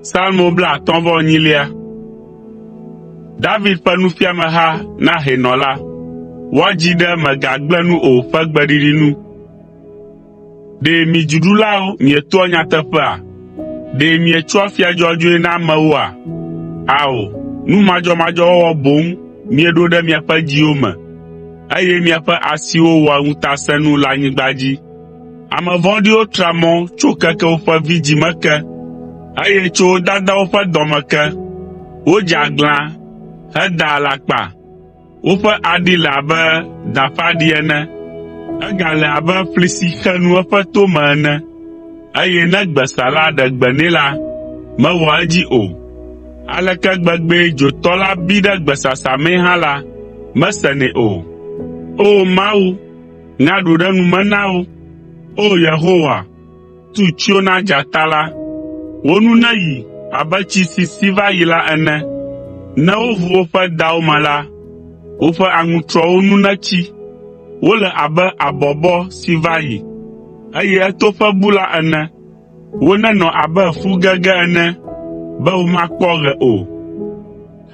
Salmo bla tombo nyilia. David ƒe nufiameha na hɛnɔla. Woadzi ɖe megagblẽ nu o ƒe gbeɖiɖi nu. Ɖe mi dziɖulawo mietoa nyateƒea? Ɖe mietsɔa fia dzɔdzɔe na amewoa? Ao, nu madzɔmadzɔ wɔwɔ boŋ mieɖo ɖe miaƒe dziwo me, eye miaƒe asiwo wɔa ŋutasẽnu le anyigba dzi. Ame vɔ̃ɖiwo tra mɔ tso keke woƒe vidzĩ me ke, eye tso dadawo ƒe dɔ me ke. Wodze aglã heda alakpa. Woƒe aɖi le abe da ƒe aɖi ene. Egale abe fli si xe nu eƒe tome ene, eye ne gbesala ɖe gbe nɛ la, mewɔa edzi o. Aleke gbegbe dzotɔ la bi ɖe gbesasa mee hã la, mesenɛ o. O Mawu, ŋa ɖo ɖe nu me na wo. O Yehowa, tu tsyo na dzata la. Wo nu neyi abe tsi si si va yi la ene. Ne wovu woƒe dawo me la, woƒe aŋutrɔwo nu netsi. Wole abe abɔbɔ si va yi, eye etoƒe bu la ene. Wonenɔ abe fu gege ene, be womakpɔ ɣe o.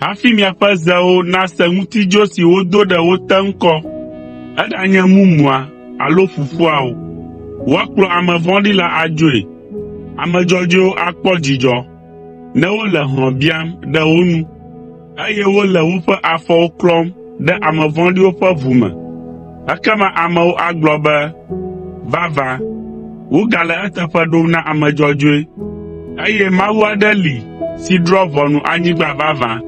Hafi miaƒe zewo nase ŋutidzo si wodo ɖe wo te ŋkɔ, eɖanye mumua alo fufua o. Woakplɔ ame vɔ̃ɖi la adzoe. Ame dzɔdzɔewo akpɔ dzidzɔ, ne wole hlɔ̃ biam ɖe wo nu, eye wole woƒe afɔwo klɔm ɖe ame vɔ̃ɖiwo ƒe ʋu me. Ekema amewo agblɔ be, vavã, wogale eteƒe ɖom na ame dzɔdzɔe, eye Mawu aɖe li si drɔ̃ ʋɔnu anyigba vavã.